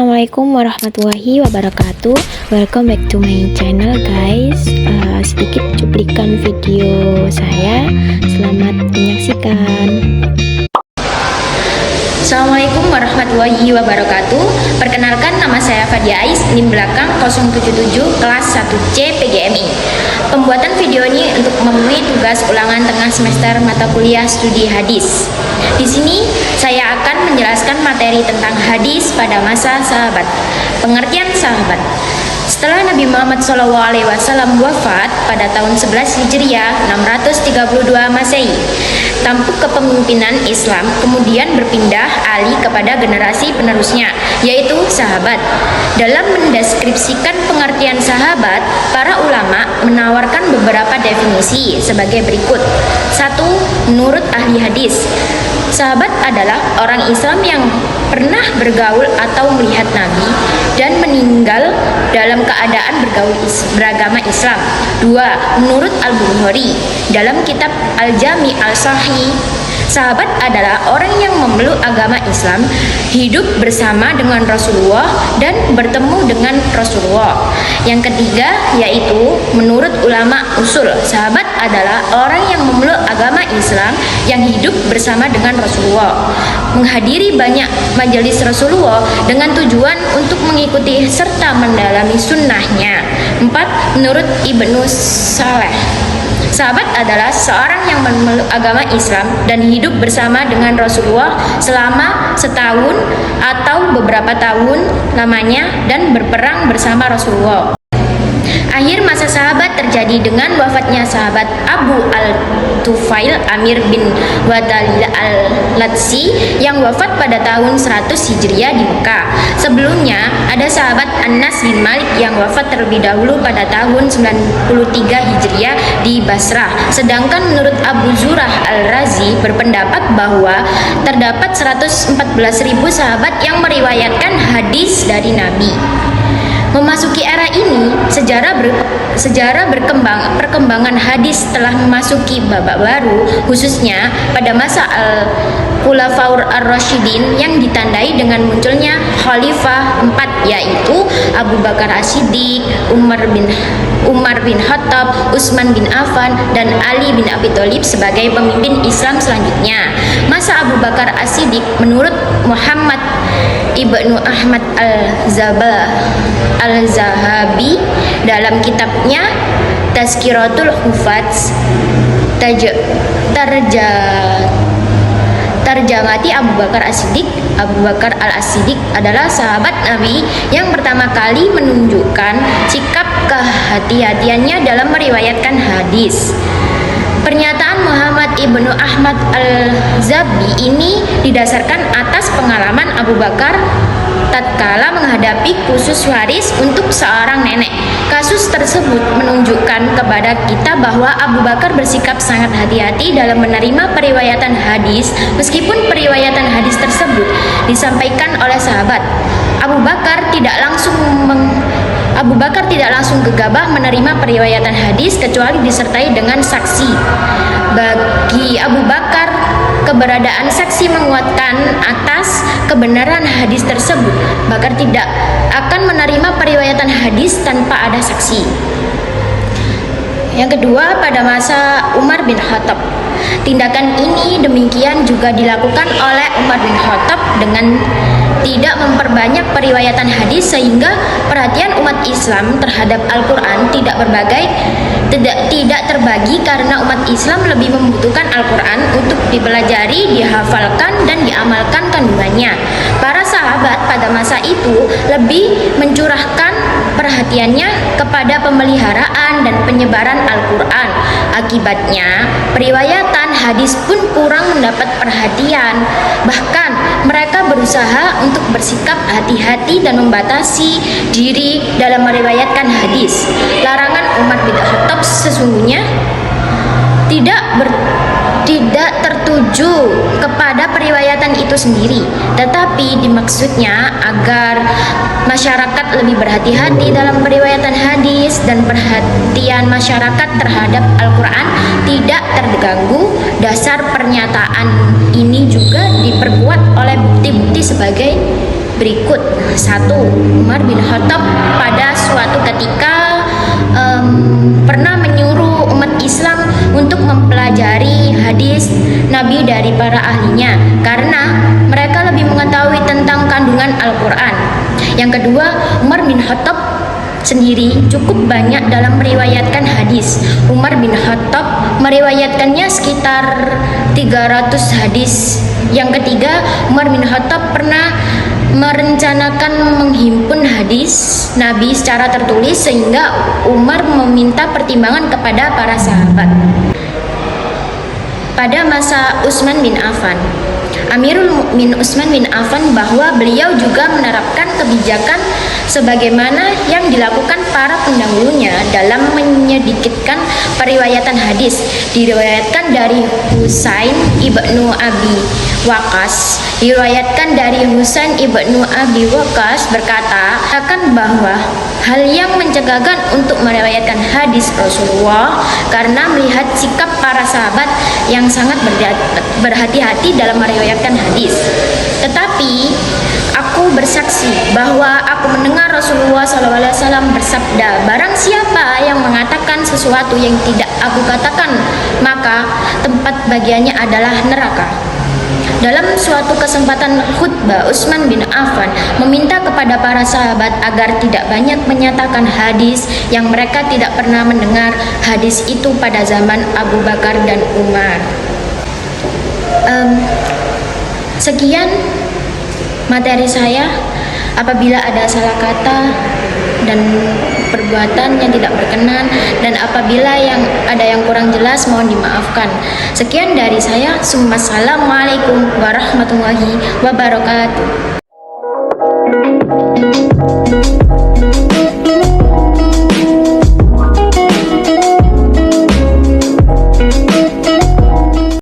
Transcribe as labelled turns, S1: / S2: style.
S1: Assalamualaikum warahmatullahi wabarakatuh. Welcome back to my channel guys. Sedikit cuplikan video saya. Selamat menyaksikan.
S2: Assalamualaikum warahmatullahi wabarakatuh. Perkenalkan, nama saya Fadia Ais, NIM belakang 077 kelas 1C PGMI. Pembuatan video ini untuk memenuhi tugas ulangan tengah semester mata kuliah studi hadis. Di sini saya akan menjelaskan materi tentang hadis pada masa sahabat. Pengertian sahabat. Setelah Nabi Muhammad SAW wafat pada tahun 11 Hijriah 632 Masehi, tampuk kepemimpinan Islam kemudian berpindah alih kepada generasi penerusnya, yaitu sahabat. Dalam mendeskripsikan pengertian sahabat, para ulama menawarkan beberapa definisi sebagai berikut. 1. Menurut ahli hadis, sahabat adalah orang Islam yang pernah bergaul atau melihat Nabi dan meninggal dalam keadaan beragama Islam. 2. Menurut Al-Bukhari dalam kitab Al-Jami Al-Sahih, sahabat adalah orang yang memeluk agama Islam, hidup bersama dengan Rasulullah dan bertemu dengan Rasulullah. Yang ketiga yaitu menurut ulama usul, sahabat adalah orang yang memeluk agama Islam yang hidup bersama dengan Rasulullah, menghadiri banyak majelis Rasulullah dengan tujuan untuk mengikuti serta mendalami sunnahnya. 4. Menurut Ibnu Saleh, sahabat adalah seorang yang memeluk agama Islam dan hidup bersama dengan Rasulullah selama setahun atau beberapa tahun lamanya dan berperang bersama Rasulullah. Akhir masa sahabat terjadi dengan wafatnya sahabat Abu Al-Tufail Amir bin Wadalil Al-Latsi yang wafat pada tahun 100 Hijriah di Mekah. Sebelumnya ada sahabat Anas bin Malik yang wafat terlebih dahulu pada tahun 93 Hijriah di Basrah. Sedangkan menurut Abu Zurah Al-Razi berpendapat bahwa terdapat 114.000 sahabat yang meriwayatkan hadis dari Nabi. Memasuki era ini, perkembangan hadis telah memasuki babak baru, khususnya pada masa Khulafaur Ar-Rasyidin yang ditandai dengan munculnya Khalifah 4, yaitu Abu Bakar As-Siddiq, Umar bin Khattab, Utsman bin Affan, dan Ali bin Abi Thalib sebagai pemimpin Islam selanjutnya. Masa Abu Bakar As-Siddiq menurut Muhammad Ibnu Ahmad Al-Zahabi dalam kitabnya Tazkiratul Hufaz terjamati Abu Bakar As-Siddiq. Abu Bakar Al-As-Siddiq adalah sahabat Nabi yang pertama kali menunjukkan sikap kehati-hatiannya dalam meriwayatkan hadis. Pernyataan Muhammad Ibnu Ahmad Al-Zahabi ini didasarkan atas pengalaman Abu Bakar tatkala menghadapi khusus waris untuk seorang nenek. Kasus tersebut menunjukkan kepada kita bahwa Abu Bakar bersikap sangat hati-hati dalam menerima periwayatan hadis, meskipun periwayatan hadis tersebut disampaikan oleh sahabat. Abu Bakar tidak langsung gegabah menerima periwayatan hadis kecuali disertai dengan saksi. Bagi Abu Bakar, keberadaan saksi menguatkan atas kebenaran hadis tersebut. Bakar tidak akan menerima periwayatan hadis tanpa ada saksi. Yang kedua, pada masa Umar bin Khattab, tindakan ini demikian juga dilakukan oleh Umar bin Khattab dengan tidak memperbanyak periwayatan hadis, sehingga perhatian umat Islam terhadap Al-Quran tidak terbagi karena umat Islam lebih membutuhkan Al-Quran untuk dipelajari, dihafalkan, dan diamalkan kandungannya. Para sahabat pada masa itu lebih mencurahkan perhatiannya kepada pemeliharaan dan penyebaran Al-Quran. Akibatnya, periwayatan hadis pun kurang mendapat perhatian. Bahkan, mereka berusaha untuk bersikap hati-hati dan membatasi diri dalam meriwayatkan hadis. Larangan Umar bin Khattab sesungguhnya tidak tertuju kepada periwayatan itu sendiri, tetapi dimaksudnya agar masyarakat lebih berhati-hati dalam periwayatan hadis dan perhatian masyarakat terhadap Al-Quran tidak terganggu. Dasar pernyataan ini juga diperkuat oleh bukti-bukti sebagai berikut. 1. Umar bin Khattab pada suatu ketika pernah menyuruh umat Islam untuk mempelajari hadis Nabi dari para ahlinya karena mereka lebih mengetahui tentang kandungan Al-Quran. Yang kedua, Umar bin Khattab sendiri cukup banyak dalam meriwayatkan hadis. Umar bin Khattab meriwayatkannya sekitar 300 hadis. Yang ketiga, Umar bin Khattab pernah merencanakan menghimpun hadis Nabi secara tertulis sehingga Umar meminta pertimbangan kepada para sahabat. Pada masa Utsman bin Affan, Amirul Mukminin Utsman bin Affan bahwa beliau juga menerapkan kebijakan sebagaimana yang dilakukan para pendahulunya dalam menyedikitkan periwayatan hadis. Diriwayatkan dari Husain ibnu Abi Waqqas, diriwayatkan dari Husain ibnu Abi Waqqas berkata akan bahwa hal yang mencegahkan untuk meriwayatkan hadis Rasulullah karena melihat sikap para sahabat yang sangat berhati-hati dalam meriwayatkan hadis. Tetapi aku bersaksi bahwa aku mendengar Rasulullah SAW bersabda, barang siapa yang mengatakan sesuatu yang tidak aku katakan, maka tempat bagiannya adalah neraka. Dalam suatu kesempatan khutbah, Utsman bin Affan meminta kepada para sahabat agar tidak banyak menyatakan hadis yang mereka tidak pernah mendengar hadis itu pada zaman Abu Bakar dan Umar. Sekian materi saya. Apabila ada salah kata dan perbuatan yang tidak berkenan dan apabila ada yang kurang jelas mohon dimaafkan. Sekian dari saya. Assalamualaikum warahmatullahi wabarakatuh.